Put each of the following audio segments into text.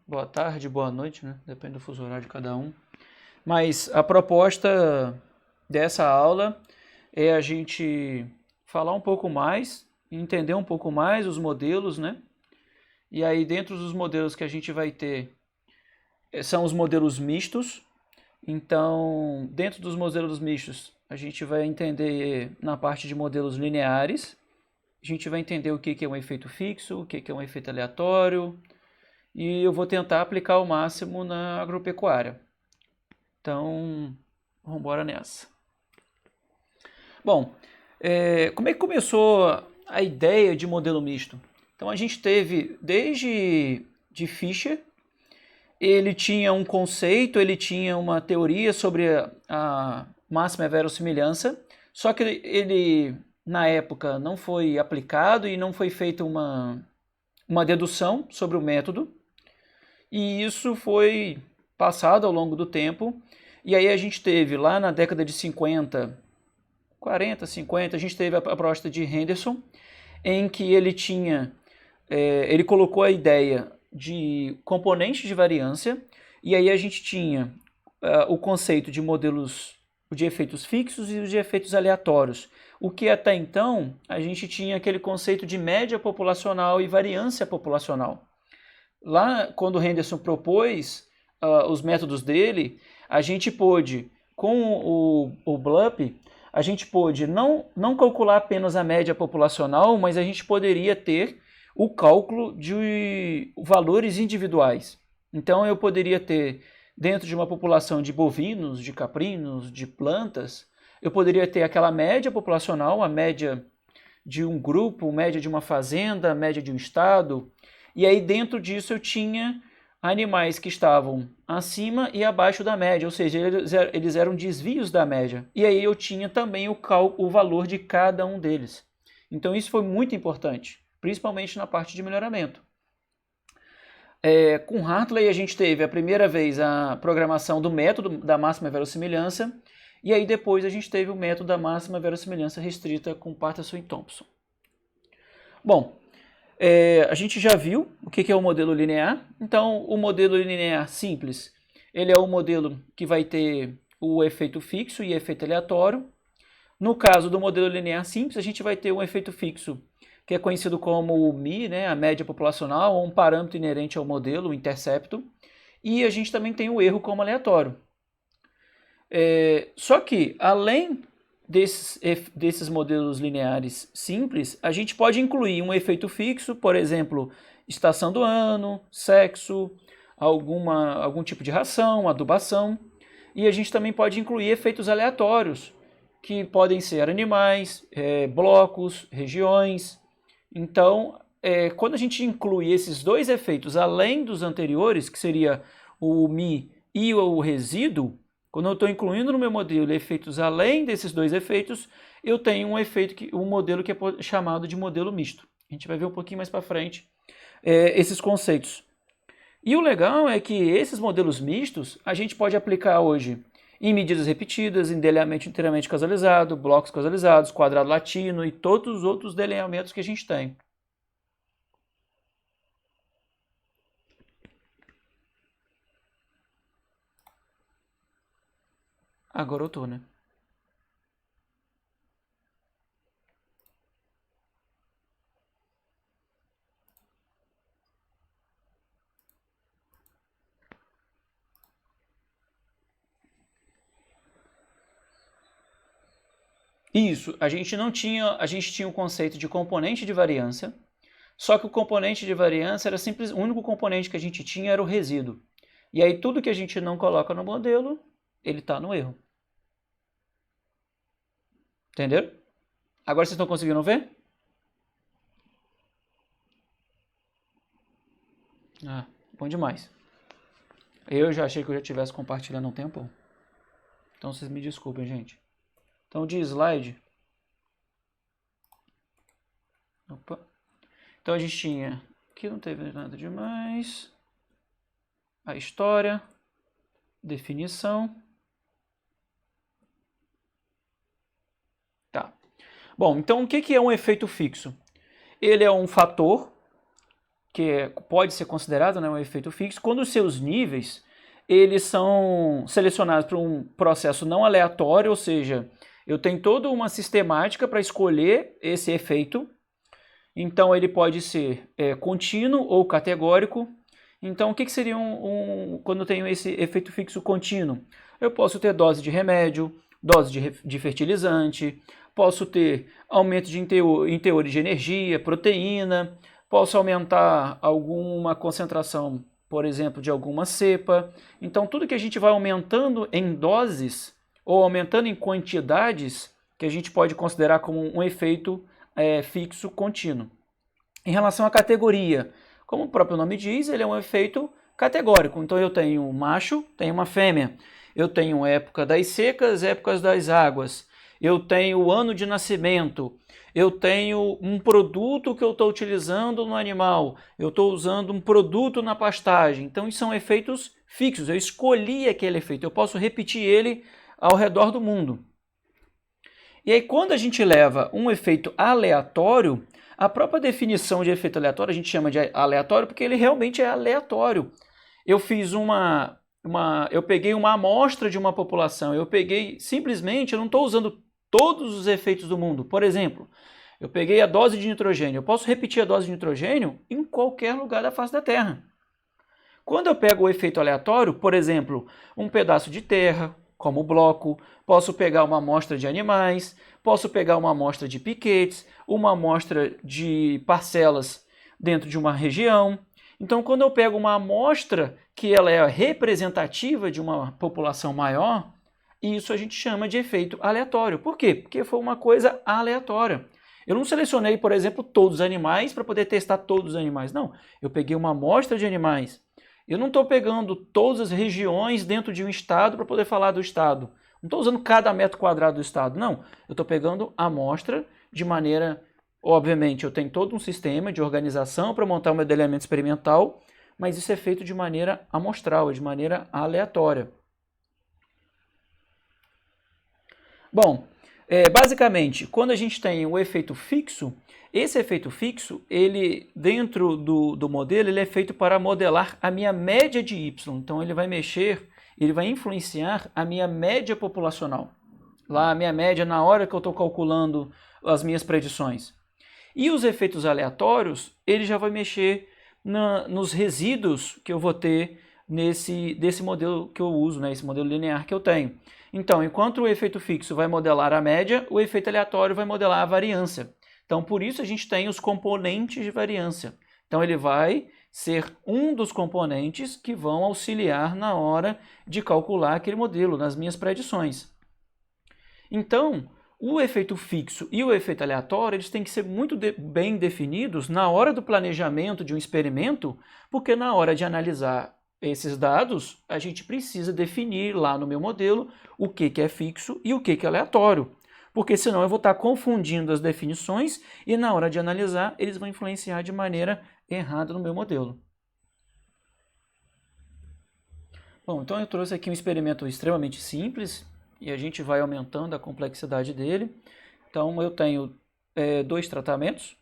Boa tarde, boa noite, né? Depende do fuso horário de cada um. Mas a proposta dessa aula é a gente falar um pouco mais, entender um pouco mais os modelos, né? E aí, dentro dos modelos que a gente vai ter, são os modelos mistos. Então, dentro dos modelos mistos, a gente vai entender na parte de modelos lineares, a gente vai entender o que é um efeito fixo, o que é um efeito aleatório, e eu vou tentar aplicar ao máximo na agropecuária. Então, vamos embora nessa. Bom, como é que começou a ideia de modelo misto? Então, a gente teve desde de Fischer, ele tinha um conceito, ele tinha uma teoria sobre a máxima verossimilhança, só que ele na época não foi aplicado e não foi feita uma dedução sobre o método, e isso foi passado ao longo do tempo, e aí a gente teve lá na década de 50, 40, 50, a gente teve a proposta de Henderson, em que ele tinha, ele colocou a ideia de componentes de variância, e aí a gente tinha o conceito de modelos de efeitos fixos e de efeitos aleatórios, o que até então a gente tinha aquele conceito de média populacional e variância populacional. Lá, quando o Henderson propôs os métodos dele, a gente pôde, com o BLUP, a gente pôde não calcular apenas a média populacional, mas a gente poderia ter o cálculo de valores individuais. Então, eu poderia ter, dentro de uma população de bovinos, de caprinos, de plantas, eu poderia ter aquela média populacional, a média de um grupo, a média de uma fazenda, a média de um estado, e aí dentro disso eu tinha animais que estavam acima e abaixo da média, ou seja, eles eram desvios da média. E aí eu tinha também o valor de cada um deles. Então isso foi muito importante, principalmente na parte de melhoramento. Com Hartley a gente teve a primeira vez a programação do método da máxima verossimilhança, e aí depois a gente teve o método da máxima verossimilhança restrita com Patterson e Thompson. Bom, a gente já viu o que é o modelo linear. Então, o modelo linear simples, ele é o modelo que vai ter o efeito fixo e efeito aleatório. No caso do modelo linear simples, a gente vai ter um efeito fixo, que é conhecido como o μ, né, a média populacional, ou um parâmetro inerente ao modelo, o intercepto. E a gente também tem o erro como aleatório. Só que, além desses modelos lineares simples, a gente pode incluir um efeito fixo, por exemplo, estação do ano, sexo, algum tipo de ração, adubação. E a gente também pode incluir efeitos aleatórios, que podem ser animais, blocos, regiões. Então, quando a gente inclui esses dois efeitos além dos anteriores, que seria o μ e o resíduo, quando eu estou incluindo no meu modelo efeitos além desses dois efeitos, eu tenho um modelo que é chamado de modelo misto. A gente vai ver um pouquinho mais para frente esses conceitos. E o legal é que esses modelos mistos a gente pode aplicar hoje em medidas repetidas, em delineamento inteiramente causalizado, blocos causalizados, quadrado latino e todos os outros delineamentos que a gente tem. Agora eu tô, né? Isso, a gente tinha o conceito de componente de variância, só que o componente de variância era simples, o único componente que a gente tinha era o resíduo. E aí tudo que a gente não coloca no modelo, ele está no erro. Entenderam? Agora vocês estão conseguindo ver? Ah, bom demais. Eu já achei que eu já estivesse compartilhando um tempo. Então vocês me desculpem, gente. Então de slide. Opa. Então a gente tinha. Aqui não teve nada demais. A história. Definição. Tá. Bom, então o que é um efeito fixo? Ele é um fator pode ser considerado, né, um efeito fixo, quando os seus níveis eles são selecionados por um processo não aleatório, ou seja, eu tenho toda uma sistemática para escolher esse efeito. Então ele pode ser contínuo ou categórico. Então o que seria quando eu tenho esse efeito fixo contínuo? Eu posso ter dose de remédio, dose de fertilizante, posso ter aumento em teores de energia, proteína, posso aumentar alguma concentração, por exemplo, de alguma cepa. Então tudo que a gente vai aumentando em doses ou aumentando em quantidades, que a gente pode considerar como um efeito fixo contínuo. Em relação à categoria, como o próprio nome diz, ele é um efeito categórico. Então eu tenho um macho, tenho uma fêmea. Eu tenho época das secas, épocas das águas. Eu tenho o ano de nascimento. Eu tenho um produto que eu estou utilizando no animal. Eu estou usando um produto na pastagem. Então isso são efeitos fixos. Eu escolhi aquele efeito. Eu posso repetir ele ao redor do mundo. E aí quando a gente leva um efeito aleatório, a própria definição de efeito aleatório a gente chama de aleatório porque ele realmente é aleatório. Eu fiz eu peguei uma amostra de uma população, eu não estou usando todos os efeitos do mundo. Por exemplo, eu peguei a dose de nitrogênio, eu posso repetir a dose de nitrogênio em qualquer lugar da face da Terra. Quando eu pego o efeito aleatório, por exemplo, um pedaço de terra, como bloco, posso pegar uma amostra de animais, posso pegar uma amostra de piquetes, uma amostra de parcelas dentro de uma região. Então, quando eu pego uma amostra que ela é representativa de uma população maior, isso a gente chama de efeito aleatório. Por quê? Porque foi uma coisa aleatória. Eu não selecionei, por exemplo, todos os animais para poder testar todos os animais. Não, eu peguei uma amostra de animais. Eu não estou pegando todas as regiões dentro de um estado para poder falar do estado. Não estou usando cada metro quadrado do estado, não. Eu estou pegando a amostra de maneira... Obviamente, eu tenho todo um sistema de organização para montar um modelamento experimental, mas isso é feito de maneira amostral, de maneira aleatória. Bom, basicamente, quando a gente tem o efeito fixo, esse efeito fixo, ele dentro do modelo, ele é feito para modelar a minha média de Y. Então ele vai influenciar a minha média populacional. Lá a minha média na hora que eu estou calculando as minhas predições. E os efeitos aleatórios, ele já vai mexer nos resíduos que eu vou ter desse modelo que eu uso, né, esse modelo linear que eu tenho. Então, enquanto o efeito fixo vai modelar a média, o efeito aleatório vai modelar a variância. Então, por isso a gente tem os componentes de variância. Então, ele vai ser um dos componentes que vão auxiliar na hora de calcular aquele modelo, nas minhas predições. Então, o efeito fixo e o efeito aleatório, eles têm que ser muito bem definidos na hora do planejamento de um experimento, porque na hora de analisar esses dados, a gente precisa definir lá no meu modelo o que é fixo e o que é aleatório. Porque senão eu vou estar confundindo as definições e na hora de analisar, eles vão influenciar de maneira errada no meu modelo. Bom, então eu trouxe aqui um experimento extremamente simples, e a gente vai aumentando a complexidade dele. Então eu tenho 2 tratamentos.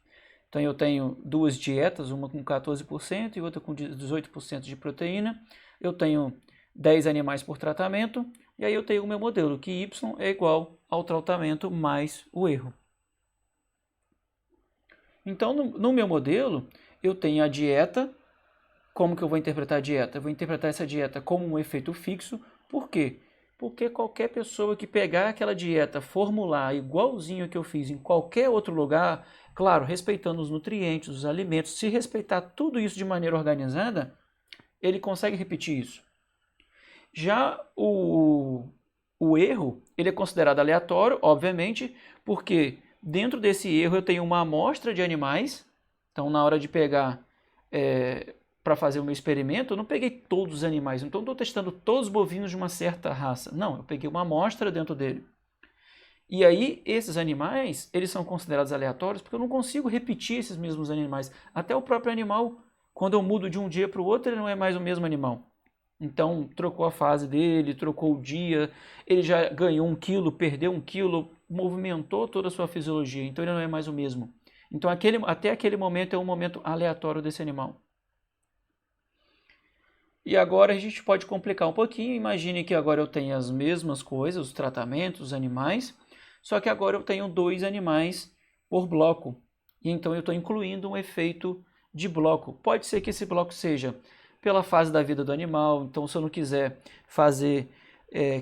Então eu tenho 2 dietas, uma com 14% e outra com 18% de proteína. Eu tenho 10 animais por tratamento. E aí eu tenho o meu modelo, que Y é igual ao tratamento mais o erro. Então no meu modelo eu tenho a dieta. Como que eu vou interpretar a dieta? Eu vou interpretar essa dieta como um efeito fixo. Por quê? Porque qualquer pessoa que pegar aquela dieta, formular igualzinho que eu fiz em qualquer outro lugar, claro, respeitando os nutrientes, os alimentos, se respeitar tudo isso de maneira organizada, ele consegue repetir isso. Já o erro, ele é considerado aleatório, obviamente, porque dentro desse erro eu tenho uma amostra de animais, então na hora de pegar... para fazer o meu experimento, eu não peguei todos os animais, então estou testando todos os bovinos de uma certa raça. Não, eu peguei uma amostra dentro dele. E aí, esses animais, eles são considerados aleatórios porque eu não consigo repetir esses mesmos animais. Até o próprio animal, quando eu mudo de um dia para o outro, ele não é mais o mesmo animal. Então, trocou a fase dele, trocou o dia, ele já ganhou 1 quilo, perdeu 1 quilo, movimentou toda a sua fisiologia, então ele não é mais o mesmo. Então, até aquele momento é um momento aleatório desse animal. E agora a gente pode complicar um pouquinho. Imagine que agora eu tenho as mesmas coisas, os tratamentos, os animais, só que agora eu tenho 2 animais por bloco. E então eu estou incluindo um efeito de bloco. Pode ser que esse bloco seja pela fase da vida do animal. Então, se eu não quiser fazer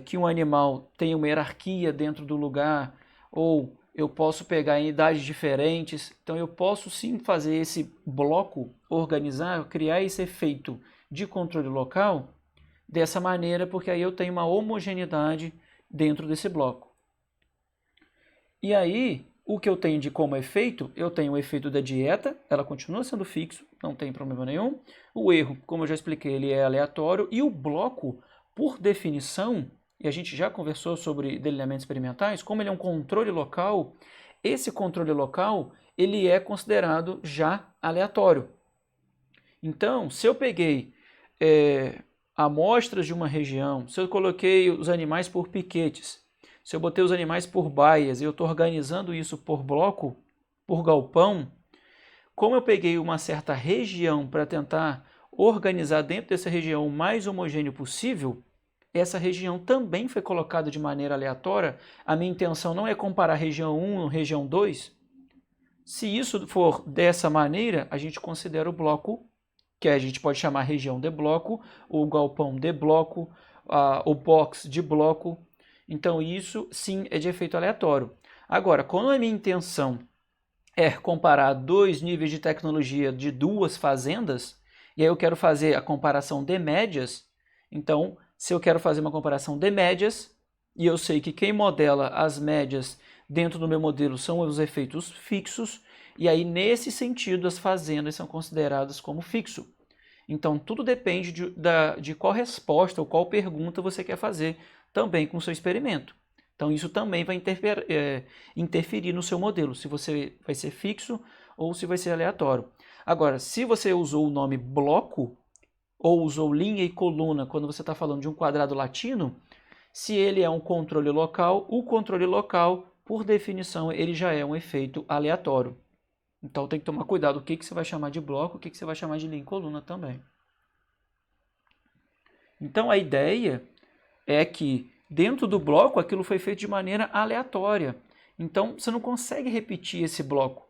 que um animal tenha uma hierarquia dentro do lugar, ou eu posso pegar em idades diferentes, então eu posso sim fazer esse bloco, organizar, criar esse efeito de controle local dessa maneira, porque aí eu tenho uma homogeneidade dentro desse bloco. E aí, o que eu tenho de como efeito? Eu tenho o efeito da dieta, ela continua sendo fixo, não tem problema nenhum. O erro, como eu já expliquei, ele é aleatório. E o bloco, por definição, e a gente já conversou sobre delineamentos experimentais, como ele é um controle local, esse controle local, ele é considerado já aleatório. Então, se eu peguei amostras de uma região, se eu coloquei os animais por piquetes, se eu botei os animais por baias e eu estou organizando isso por bloco, por galpão, como eu peguei uma certa região para tentar organizar dentro dessa região o mais homogêneo possível, essa região também foi colocada de maneira aleatória. A minha intenção não é comparar região 1 com região 2. Se isso for dessa maneira, a gente considera o bloco, que a gente pode chamar região de bloco, o galpão de bloco, o box de bloco. Então isso sim é de efeito aleatório. Agora, quando a minha intenção é comparar 2 níveis de tecnologia de 2 fazendas, e aí eu quero fazer a comparação de médias, então se eu quero fazer uma comparação de médias, e eu sei que quem modela as médias dentro do meu modelo são os efeitos fixos, e aí nesse sentido as fazendas são consideradas como fixo. Então tudo depende de qual resposta ou qual pergunta você quer fazer também com o seu experimento. Então isso também vai interferir no seu modelo, se você vai ser fixo ou se vai ser aleatório. Agora, se você usou o nome bloco ou usou linha e coluna quando você está falando de um quadrado latino, se ele é um controle local, o controle local, por definição, ele já é um efeito aleatório. Então tem que tomar cuidado o que você vai chamar de bloco, o que você vai chamar de linha e coluna também. Então a ideia é que dentro do bloco aquilo foi feito de maneira aleatória. Então você não consegue repetir esse bloco.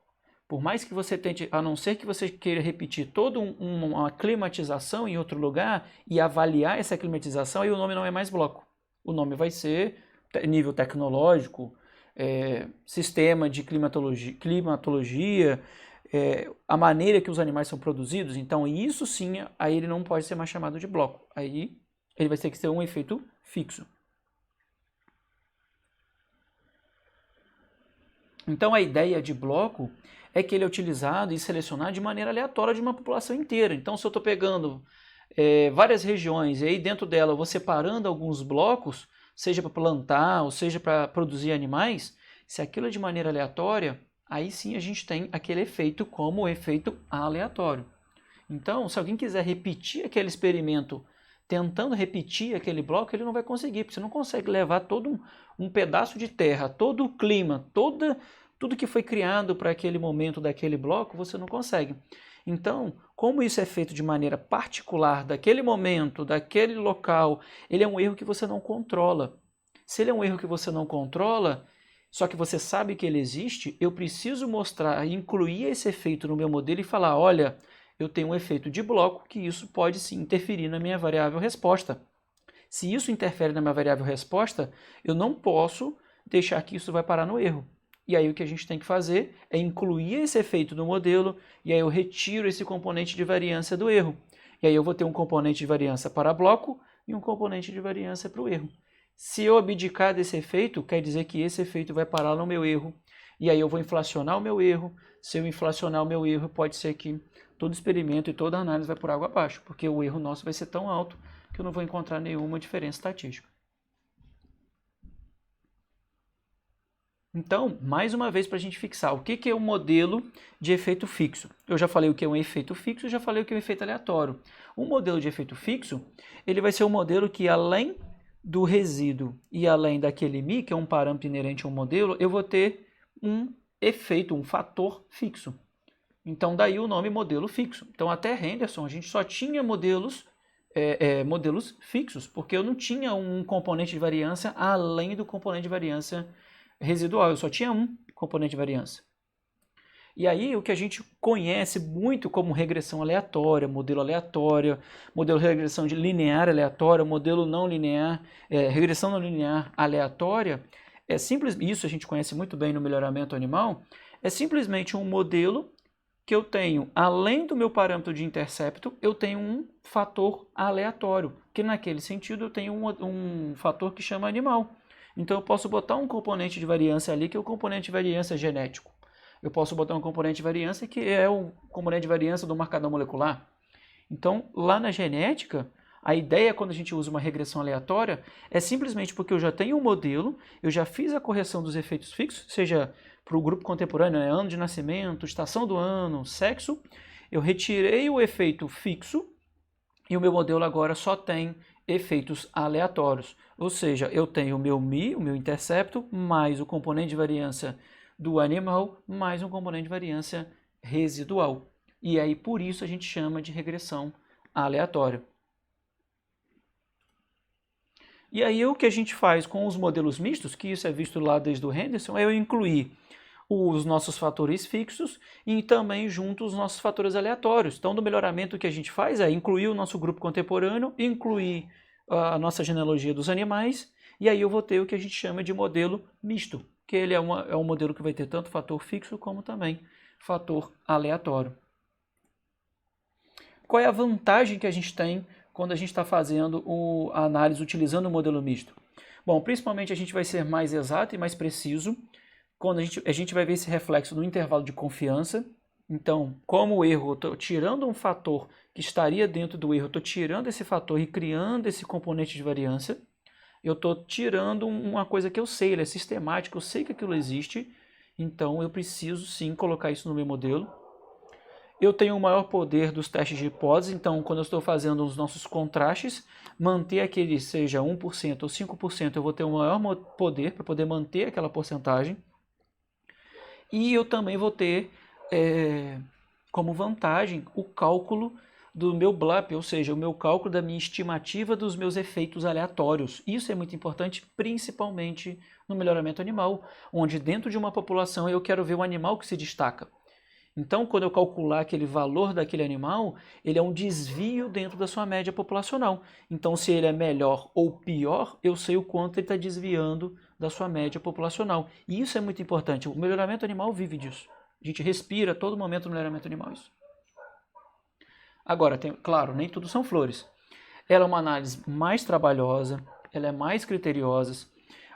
Por mais que você tente, a não ser que você queira repetir toda uma climatização em outro lugar e avaliar essa climatização, aí o nome não é mais bloco. O nome vai ser nível tecnológico, sistema de climatologia, a maneira que os animais são produzidos. Então isso sim, aí ele não pode ser mais chamado de bloco. Aí ele vai ter que ser um efeito fixo. Então a ideia de bloco é que ele é utilizado e selecionado de maneira aleatória de uma população inteira. Então se eu estou pegando várias regiões e aí dentro dela eu vou separando alguns blocos, seja para plantar ou seja para produzir animais, se aquilo é de maneira aleatória, aí sim a gente tem aquele efeito como efeito aleatório. Então se alguém quiser repetir aquele experimento tentando repetir aquele bloco, ele não vai conseguir, porque você não consegue levar todo um pedaço de terra, todo o clima, tudo que foi criado para aquele momento daquele bloco, você não consegue. Então, como isso é feito de maneira particular, daquele momento, daquele local, ele é um erro que você não controla. Se ele é um erro que você não controla, só que você sabe que ele existe, eu preciso mostrar, incluir esse efeito no meu modelo e falar, olha, eu tenho um efeito de bloco que isso pode sim interferir na minha variável resposta. Se isso interfere na minha variável resposta, eu não posso deixar que isso vai parar no erro. E aí o que a gente tem que fazer é incluir esse efeito no modelo e aí eu retiro esse componente de variância do erro. E aí eu vou ter um componente de variância para bloco e um componente de variância para o erro. Se eu abdicar desse efeito, quer dizer que esse efeito vai parar no meu erro. E aí eu vou inflacionar o meu erro. Se eu inflacionar o meu erro, pode ser que todo experimento e toda análise vai por água abaixo, porque o erro nosso vai ser tão alto que eu não vou encontrar nenhuma diferença estatística. Então, mais uma vez para a gente fixar, o que é um modelo de efeito fixo? Eu já falei o que é um efeito fixo, já falei o que é um efeito aleatório. Um modelo de efeito fixo, ele vai ser um modelo que além do resíduo e além daquele μ, que é um parâmetro inerente a um modelo, eu vou ter um efeito, um fator fixo. Então, daí o nome modelo fixo. Então, até Henderson, a gente só tinha modelos fixos, porque eu não tinha um componente de variância além do componente de variância residual. Eu só tinha um componente de variância. E aí, o que a gente conhece muito como regressão aleatória, modelo de regressão de linear aleatória, modelo não linear, regressão não linear aleatória, isso a gente conhece muito bem no melhoramento animal, é simplesmente um modelo que eu tenho, além do meu parâmetro de intercepto, eu tenho um fator aleatório, que naquele sentido eu tenho um fator que chama animal. Então eu posso botar um componente de variância ali, que é o componente de variância genético. Eu posso botar um componente de variância que é o componente de variância do marcador molecular. Então, lá na genética, a ideia quando a gente usa uma regressão aleatória é simplesmente porque eu já tenho um modelo, eu já fiz a correção dos efeitos fixos, seja para o grupo contemporâneo, ano de nascimento, estação do ano, sexo, eu retirei o efeito fixo e o meu modelo agora só tem efeitos aleatórios. Ou seja, eu tenho o meu mi, o meu intercepto, mais o componente de variância do animal, mais um componente de variância residual. E aí, por isso, a gente chama de regressão aleatória. E aí, o que a gente faz com os modelos mistos, que isso é visto lá desde o Henderson, é eu incluir os nossos fatores fixos e também junto os nossos fatores aleatórios. Então, no melhoramento, o que a gente faz é incluir o nosso grupo contemporâneo, incluir a nossa genealogia dos animais, e aí eu vou ter o que a gente chama de modelo misto, que ele é um modelo que vai ter tanto fator fixo como também fator aleatório. Qual é a vantagem que a gente tem quando a gente está fazendo a análise utilizando o modelo misto? Bom, principalmente a gente vai ser mais exato e mais preciso, quando a gente vai ver esse reflexo no intervalo de confiança. Então, como o erro, eu estou tirando um fator que estaria dentro do erro, eu estou tirando esse fator e criando esse componente de variância. Eu estou tirando uma coisa que eu sei, ele é sistemático, eu sei que aquilo existe, então eu preciso sim colocar isso no meu modelo. Eu tenho o maior poder dos testes de hipótese, então quando eu estou fazendo os nossos contrastes, manter aquele seja 1% ou 5%, eu vou ter o maior poder para poder manter aquela porcentagem. E eu também vou ter como vantagem o cálculo do meu BLUP, ou seja, o meu cálculo da minha estimativa dos meus efeitos aleatórios. Isso é muito importante, principalmente no melhoramento animal, onde dentro de uma população eu quero ver o animal que se destaca. Então, quando eu calcular aquele valor daquele animal, ele é um desvio dentro da sua média populacional. Então, se ele é melhor ou pior, eu sei o quanto ele está desviando da sua média populacional. E isso é muito importante. O melhoramento animal vive disso. A gente respira a todo momento no melhoramento animal isso. Agora, claro, nem tudo são flores. Ela é uma análise mais trabalhosa, ela é mais criteriosa.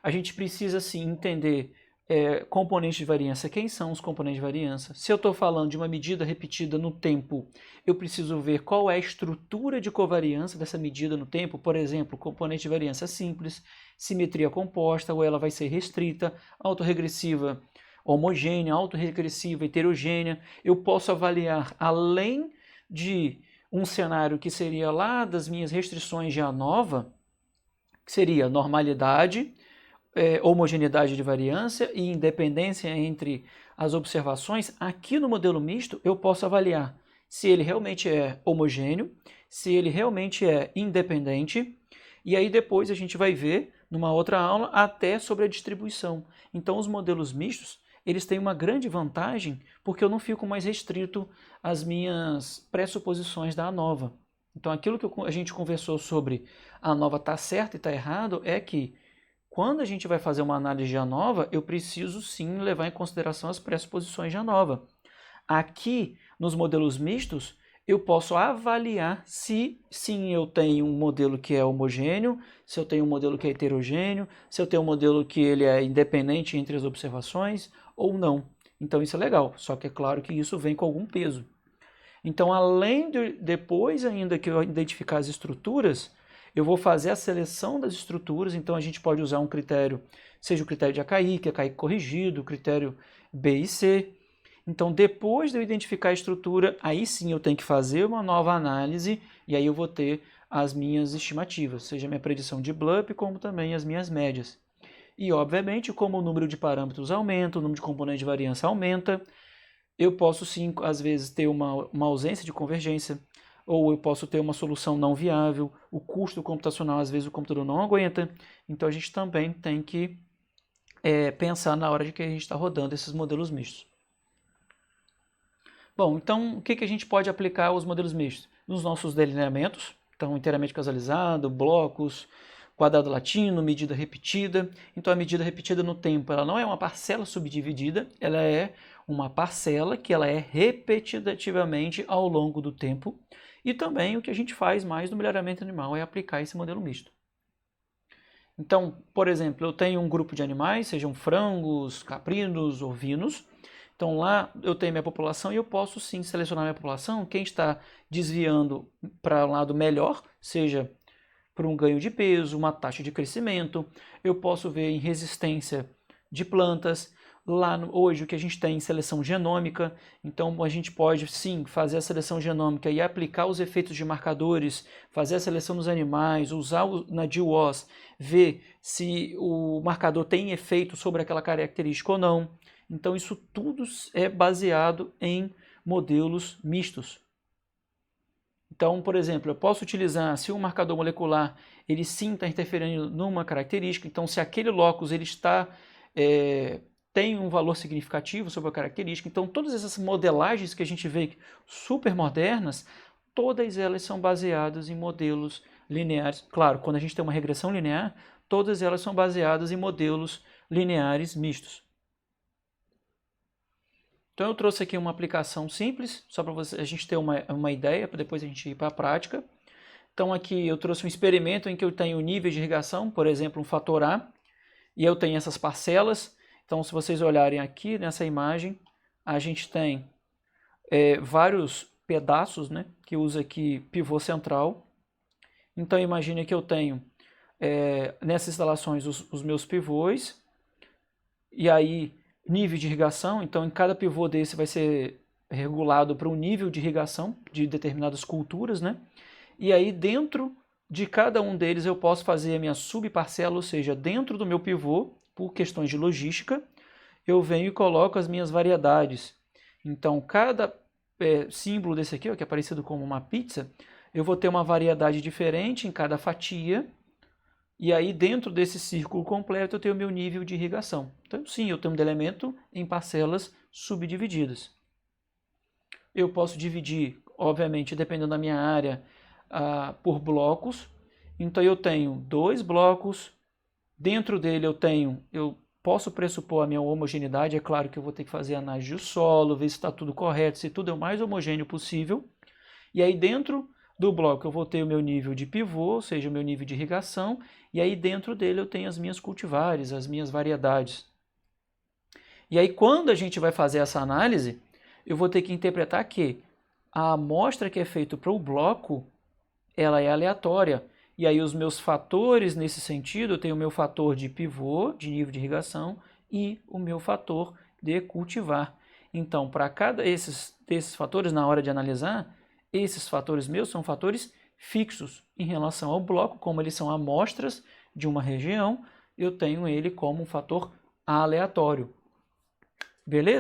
A gente precisa, sim, entender componentes de variância. Quem são os componentes de variância? Se eu estou falando de uma medida repetida no tempo, eu preciso ver qual é a estrutura de covariância dessa medida no tempo. Por exemplo, componente de variância simples, simetria composta, ou ela vai ser restrita, autorregressiva homogênea, autorregressiva heterogênea. Eu posso avaliar, além de um cenário que seria lá das minhas restrições de ANOVA, que seria normalidade, homogeneidade de variância e independência entre as observações. Aqui no modelo misto eu posso avaliar se ele realmente é homogêneo, se ele realmente é independente, e aí depois a gente vai ver numa outra aula até sobre a distribuição. Então os modelos mistos, eles têm uma grande vantagem porque eu não fico mais restrito às minhas pressuposições da ANOVA. Então aquilo que a gente conversou sobre a ANOVA está certo e está errado é que quando a gente vai fazer uma análise de ANOVA, eu preciso sim levar em consideração as pressuposições de ANOVA. Aqui, nos modelos mistos, eu posso avaliar se sim eu tenho um modelo que é homogêneo, se eu tenho um modelo que é heterogêneo, se eu tenho um modelo que ele é independente entre as observações ou não. Então isso é legal, só que é claro que isso vem com algum peso. Então, além de depois ainda que eu identificar as estruturas, eu vou fazer a seleção das estruturas, então a gente pode usar um critério, seja o critério de AKI, que é AKI corrigido, o critério B e C. Então, depois de eu identificar a estrutura, aí sim eu tenho que fazer uma nova análise e aí eu vou ter as minhas estimativas, seja a minha predição de BLUP, como também as minhas médias. E, obviamente, como o número de parâmetros aumenta, o número de componentes de variância aumenta, eu posso sim, às vezes, ter uma ausência de convergência, ou eu posso ter uma solução não viável, o custo computacional, às vezes, o computador não aguenta. Então, a gente também tem que pensar na hora de que a gente está rodando esses modelos mistos. Bom, então, o que a gente pode aplicar aos modelos mistos? Nos nossos delineamentos, então, inteiramente casalizado, blocos, quadrado latino, medida repetida. Então, a medida repetida no tempo, ela não é uma parcela subdividida, ela é uma parcela que ela é repetitivamente ao longo do tempo. E também o que a gente faz mais no melhoramento animal é aplicar esse modelo misto. Então, por exemplo, eu tenho um grupo de animais, sejam frangos, caprinos, ovinos. Então lá eu tenho minha população e eu posso sim selecionar minha população, quem está desviando para um lado melhor, seja por um ganho de peso, uma taxa de crescimento. Eu posso ver em resistência de plantas. Lá hoje o que a gente tem em seleção genômica, então a gente pode sim fazer a seleção genômica e aplicar os efeitos de marcadores, fazer a seleção dos animais, usar na GWAS, ver se o marcador tem efeito sobre aquela característica ou não. Então isso tudo é baseado em modelos mistos. Então, por exemplo, eu posso utilizar, se o marcador molecular ele sim está interferindo numa característica, então se aquele locus ele tem um valor significativo sobre a característica, então todas essas modelagens que a gente vê super modernas, todas elas são baseadas em modelos lineares. Claro, quando a gente tem uma regressão linear, todas elas são baseadas em modelos lineares mistos. Então eu trouxe aqui uma aplicação simples, só para a gente ter uma ideia, para depois a gente ir para a prática. Então aqui eu trouxe um experimento em que eu tenho níveis de irrigação, por exemplo, um fator A, e eu tenho essas parcelas. Então se vocês olharem aqui nessa imagem, a gente tem vários pedaços, né, que usa aqui pivô central. Então imagine que eu tenho nessas instalações os meus pivôs, e aí nível de irrigação, então em cada pivô desse vai ser regulado para um nível de irrigação de determinadas culturas, né? E aí dentro de cada um deles eu posso fazer a minha subparcela, ou seja, dentro do meu pivô, por questões de logística, eu venho e coloco as minhas variedades. Então cada símbolo desse aqui, ó, que é parecido com uma pizza, eu vou ter uma variedade diferente em cada fatia. E aí, dentro desse círculo completo, eu tenho o meu nível de irrigação. Então, sim, eu tenho um elemento em parcelas subdivididas. Eu posso dividir, obviamente, dependendo da minha área, por blocos. Então, eu tenho 2 blocos. Dentro dele, eu posso pressupor a minha homogeneidade. É claro que eu vou ter que fazer análise do solo, ver se está tudo correto, se tudo é o mais homogêneo possível. E aí, dentro do bloco eu vou ter o meu nível de pivô, ou seja, o meu nível de irrigação, e aí dentro dele eu tenho as minhas cultivares, as minhas variedades. E aí quando a gente vai fazer essa análise, eu vou ter que interpretar que a amostra que é feita para o bloco, ela é aleatória. E aí os meus fatores nesse sentido, eu tenho o meu fator de pivô, de nível de irrigação, e o meu fator de cultivar. Então, para cada desses fatores, na hora de analisar, esses fatores meus são fatores fixos em relação ao bloco, como eles são amostras de uma região, eu tenho ele como um fator aleatório. Beleza?